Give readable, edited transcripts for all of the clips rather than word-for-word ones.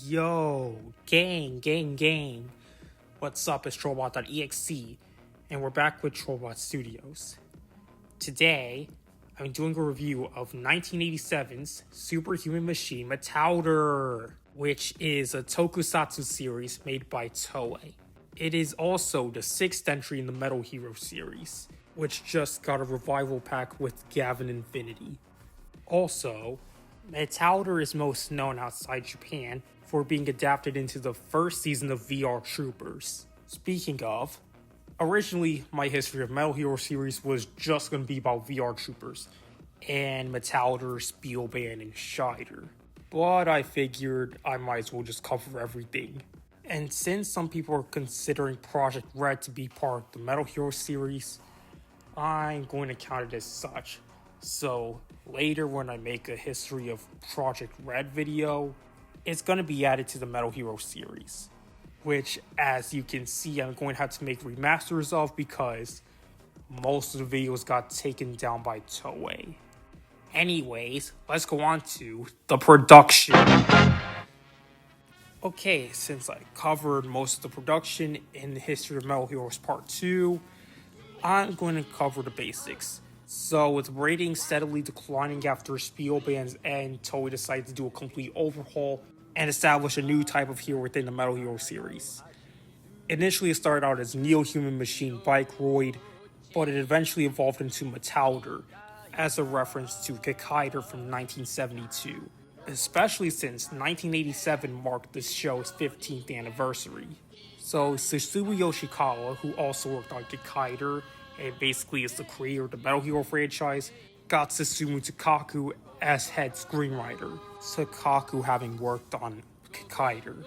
Yo, gang. What's up? It's Trollbot.exe, and we're back with Trollbot Studios. Today, I'm doing a review of 1987's Superhuman Machine Metalder, which is a tokusatsu series made by Toei. It is also the 6th entry in the Metal Hero series, which just got a revival pack with Gavin Infinity. Also, Metalder is most known outside Japan for being adapted into the first season of VR Troopers. Speaking of, originally my history of Metal Hero series was just going to be about VR Troopers and Metalder, Spielband, and Scheider. But I figured I might as well just cover everything. And since some people are considering Project Red to be part of the Metal Hero series, I'm going to count it as such. So later when I make a history of Project Red video, it's going to be added to the Metal Hero series. Which, as you can see, I'm going to have to make remasters of because most of the videos got taken down by Toei. Anyways, let's go on to the production. Okay, since I covered most of the production in the history of Metal Heroes Part 2, I'm going to cover the basics. So, with ratings steadily declining after Spielband's end, Toei decided to do a complete overhaul and establish a new type of hero within the Metal Hero series. Initially, it started out as Neo-Human Machine Bikeroid, but it eventually evolved into Metalder, as a reference to Gekaider from 1972, especially since 1987 marked the show's 15th anniversary. So, Susumu Yoshikawa, who also worked on Gekaider, and basically is the creator of the Metal Hero franchise, got Susumu Takaku as head screenwriter, Takaku having worked on Gekaider.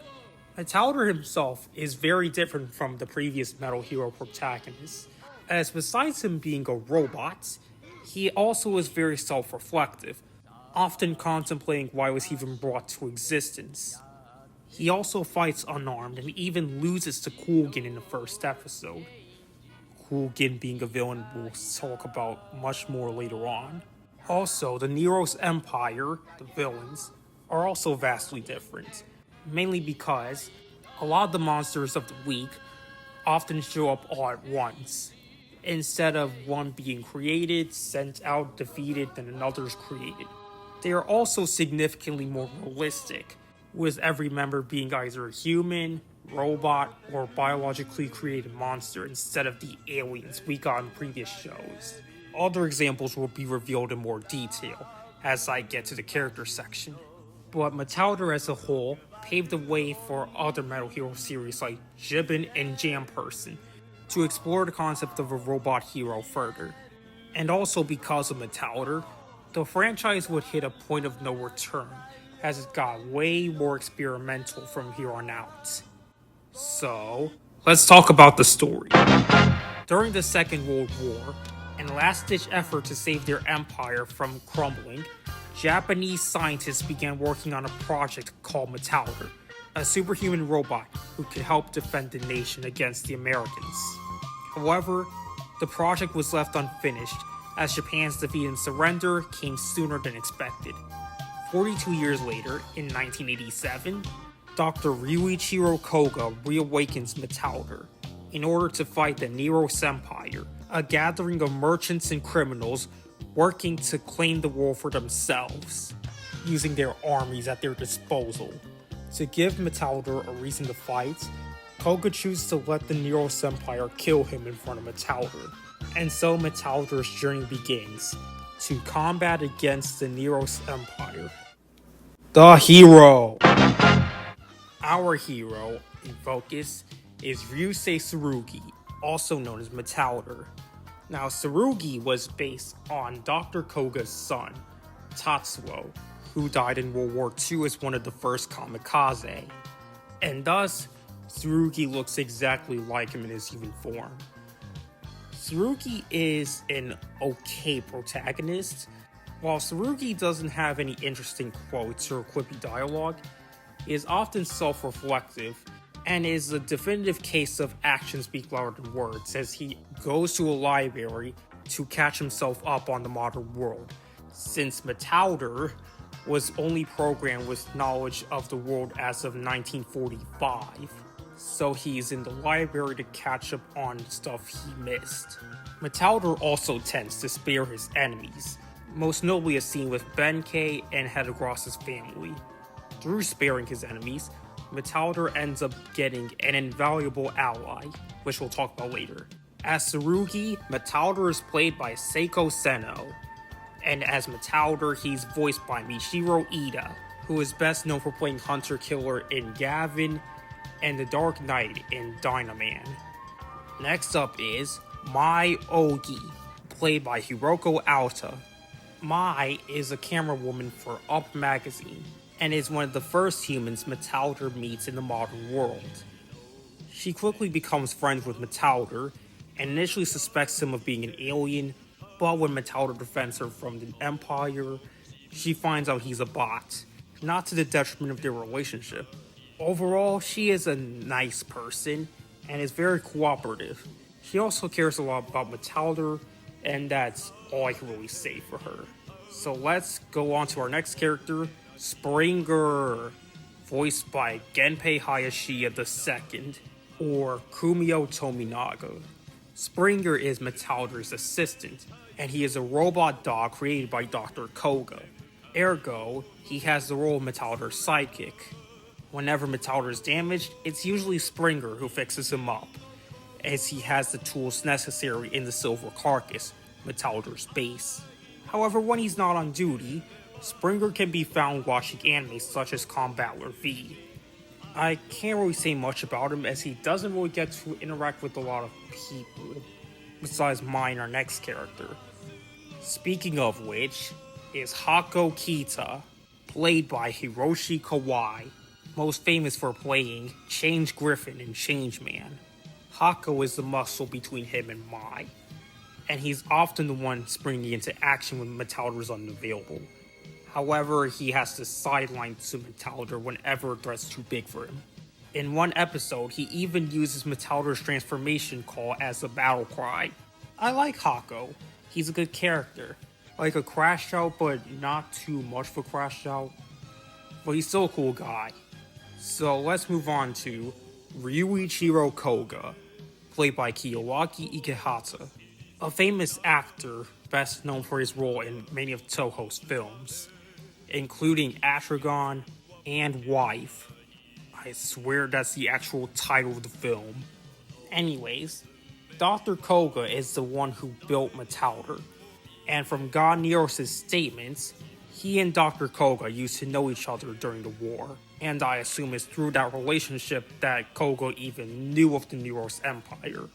Metalder himself is very different from the previous Metal Hero protagonists, as besides him being a robot, he also is very self-reflective, often contemplating why was he even brought to existence. He also fights unarmed and even loses to Kulgin in the first episode. Kulgin being a villain we'll talk about much more later on. Also, the Neros Empire, the villains, are also vastly different, mainly because a lot of the monsters of the week often show up all at once, instead of one being created, sent out, defeated, then another is created. They are also significantly more realistic, with every member being either a human, robot, or biologically created monster instead of the aliens we got in previous shows. Other examples will be revealed in more detail as I get to the character section. But Metalder as a whole paved the way for other Metal Hero series like Gibbon and Jamperson to explore the concept of a robot hero further. And also because of Metalder, the franchise would hit a point of no return as it got way more experimental from here on out. So, let's talk about the story. During the Second World War, in a last-ditch effort to save their empire from crumbling, Japanese scientists began working on a project called Metalder, a superhuman robot who could help defend the nation against the Americans. However, the project was left unfinished as Japan's defeat and surrender came sooner than expected. 42 years later, in 1987, Dr. Ryuichiro Koga reawakens Metalder in order to fight the Neros Empire, a gathering of merchants and criminals working to claim the world for themselves, using their armies at their disposal. To give Metalder a reason to fight, Koga chooses to let the Neros Empire kill him in front of Metalder, and so Metalder's journey begins to combat against the Neros Empire. The hero! Our hero, in focus, is Ryusei Tsurugi, also known as Metalder. Now, Tsurugi was based on Dr. Koga's son, Tatsuo, who died in World War II as one of the first kamikaze, and thus, Tsurugi looks exactly like him in his human form. Tsurugi is an okay protagonist. While Tsurugi doesn't have any interesting quotes or quippy dialogue, he is often self-reflective and is a definitive case of actions speak louder than words as he goes to a library to catch himself up on the modern world, since Metalder was only programmed with knowledge of the world as of 1945, so he's in the library to catch up on stuff he missed. Metalder also tends to spare his enemies, most notably as seen with Benkei and Hedagross's family. Through sparing his enemies, Metalder ends up getting an invaluable ally, which we'll talk about later. As Tsurugi, Metalder is played by Seiko Seno, and as Metalder, he's voiced by Michiro Ida, who is best known for playing Hunter Killer in Gavin and the Dark Knight in Dynaman. Next up is Mai Ogi, played by Hiroko Alta. Mai is a camerawoman for Up magazine, and is one of the first humans Metalder meets in the modern world. She quickly becomes friends with Metalder, and initially suspects him of being an alien, but when Metalder defends her from the Empire, she finds out he's a bot, not to the detriment of their relationship. Overall, she is a nice person, and is very cooperative. She also cares a lot about Metalder, and that's all I can really say for her. So let's go on to our next character, Springer, voiced by Genpei Hayashiya II, or Kumio Tominaga. Springer is Metalder's assistant, and he is a robot dog created by Dr. Koga. Ergo, he has the role of Metalder's sidekick. Whenever Metalder is damaged, it's usually Springer who fixes him up, as he has the tools necessary in the Silver Carcass, Metalder's base. However, when he's not on duty, Springer can be found watching anime such as Combattler V. I can't really say much about him as he doesn't really get to interact with a lot of people, besides mine, our next character. Speaking of which, is Hako Kita, played by Hiroshi Kawai, most famous for playing Change Griffin in Changeman. Hako is the muscle between him and Mai, and he's often the one springing into action when Metalder is unavailable. However, he has to sideline to Metalder whenever a threat's too big for him. In one episode, he even uses Metalder's transformation call as a battle cry. I like Hako. He's a good character. Like a Crash Out, but not too much of a Crash Out. But he's still a cool guy. So let's move on to Ryuichiro Koga, played by Kiyowaki Ikehata, a famous actor best known for his role in many of Toho's films, including Atragon and Wife. I swear that's the actual title of the film. Anyways, Dr. Koga is the one who built Metalder, and from God Neros' statements, he and Dr. Koga used to know each other during the war, and I assume it's through that relationship that Koga even knew of the Neros Empire.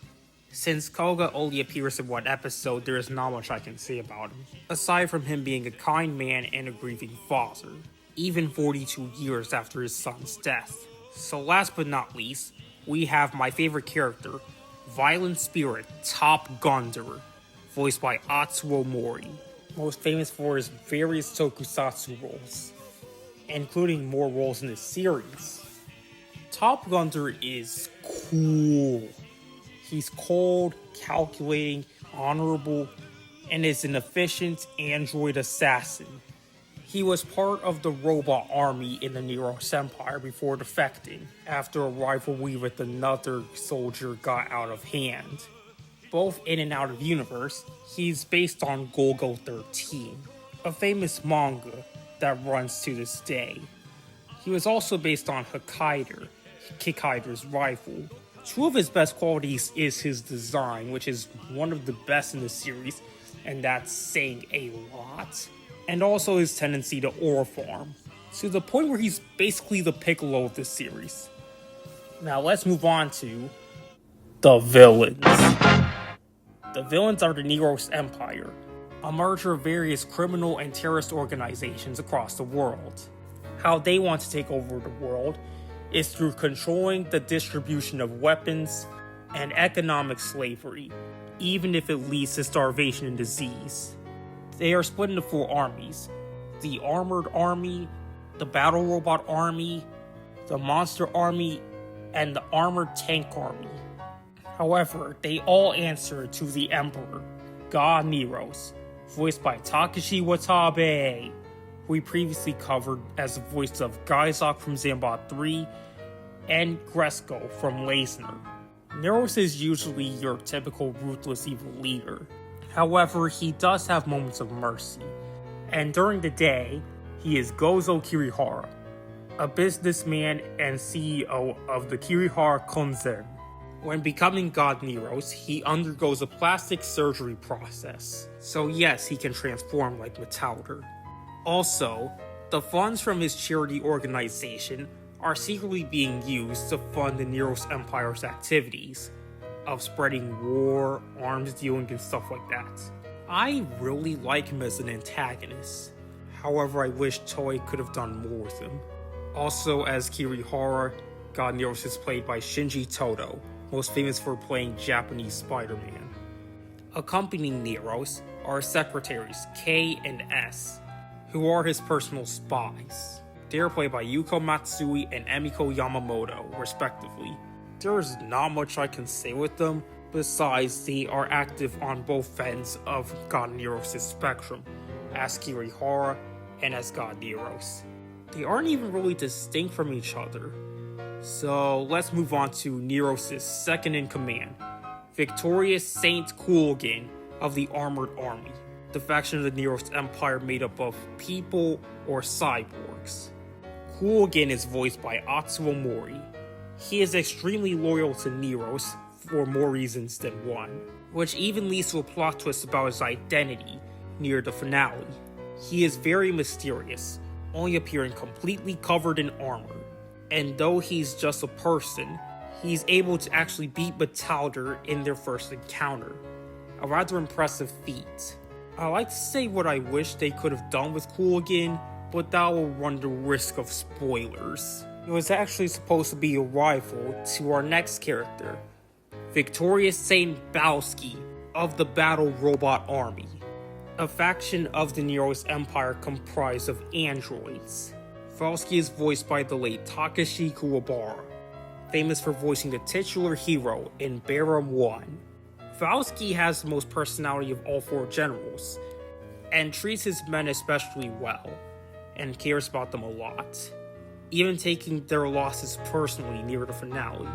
Since Koga only appears in one episode, there is not much I can say about him, aside from him being a kind man and a grieving father, even 42 years after his son's death. So last but not least, we have my favorite character, Violent Spirit Top Gunter, voiced by Atsuo Mori, most famous for his various tokusatsu roles, including more roles in this series. Top Gunter is cool. He's cold, calculating, honorable, and is an efficient android assassin. He was part of the robot army in the Neros Empire before defecting, after a rivalry with another soldier got out of hand. Both in and out of universe, he's based on Golgo 13, a famous manga that runs to this day. He was also based on Hokkaider, Kikkaider's rival. Two of his best qualities is his design, which is one of the best in the series, and that's saying a lot, and also his tendency to oroform, to the point where he's basically the Piccolo of this series. Now let's move on to the villains. The villains are the Neros Empire, a merger of various criminal and terrorist organizations across the world. How they want to take over the world is through controlling the distribution of weapons and economic slavery, even if it leads to starvation and disease. They are split into 4 armies: the Armored Army, the Battle Robot Army, the Monster Army, and the Armored Tank Army. However, they all answer to the Emperor, God Neros, voiced by Takashi Watabe, who we previously covered as the voice of Gaizok from Zambot 3 and Gresko from Leisner. Neros is usually your typical ruthless evil leader. However, he does have moments of mercy. And during the day, he is Gozo Kirihara, a businessman and CEO of the Kirihara Konzen. When becoming God Neros, he undergoes a plastic surgery process. So yes, he can transform like Metalder. Also, the funds from his charity organization are secretly being used to fund the Neros Empire's activities of spreading war, arms dealing, and stuff like that. I really like him as an antagonist. However, I wish Toei could have done more with him. Also, as Kirihara, God Neros is played by Shinji Toto, most famous for playing Japanese Spider-Man. Accompanying Neros are his secretaries K and S, who are his personal spies. They are played by Yuko Matsui and Emiko Yamamoto, respectively. There is not much I can say with them, besides they are active on both ends of God Neros' spectrum, as Kirihara and as God Neros. They aren't even really distinct from each other. So let's move on to Neros' second-in-command, Victorious Saint Kulgin of the Armored Army, the faction of the Neros Empire made up of people or cyborgs. Kulgin is voiced by Atsuo Mori. He is extremely loyal to Neros for more reasons than one, which even leads to a plot twist about his identity near the finale. He is very mysterious, only appearing completely covered in armor. And though he's just a person, he's able to actually beat Metalder in their first encounter. A rather impressive feat. I like to say what I wish they could have done with Kulgin, but that will run the risk of spoilers. It was actually supposed to be a rival to our next character, Victorious Saint Bowski of the Battle Robot Army, a faction of the Neros Empire comprised of androids. Bowski is voiced by the late Takashi Kuwabara, famous for voicing the titular hero in Barum 1. Bowski has the most personality of all four generals, and treats his men especially well, and cares about them a lot, even taking their losses personally near the finale.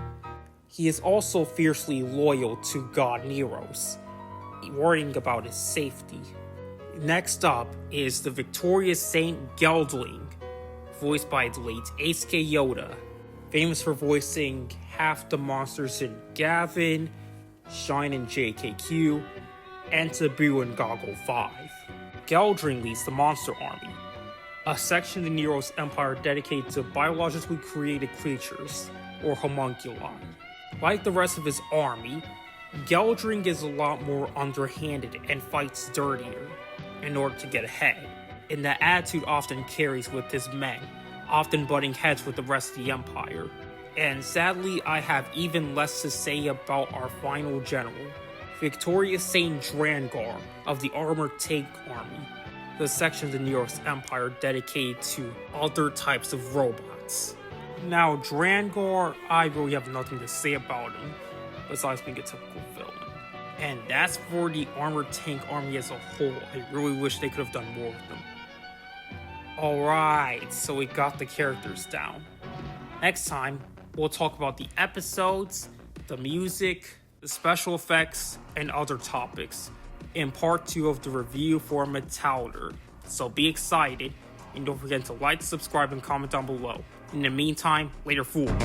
He is also fiercely loyal to God Neros, worrying about his safety. Next up is the Victorious Saint Geldling, voiced by the late Eisuke Yoda, famous for voicing half the monsters in Gavin, Shine in JKQ, and Taboo in Goggle 5. Geldring leads the Monster Army, a section of the Neros Empire dedicated to biologically created creatures, or homunculi. Like the rest of his army, Geldring is a lot more underhanded and fights dirtier in order to get ahead, and that attitude often carries with his men, often butting heads with the rest of the Empire. And sadly, I have even less to say about our final general, Victorious Saint Drangar of the Armored Tank Army, the section of the Neros Empire dedicated to other types of robots. Now, Drangar, I really have nothing to say about him, besides being a typical villain. And that's for the Armored Tank Army as a whole. I really wish they could have done more with them. Alright, so we got the characters down. Next time, we'll talk about the episodes, the music, the special effects, and other topics in part 2 of the review for Metalder. So be excited, and don't forget to like, subscribe, and comment down below. In the meantime, later fool.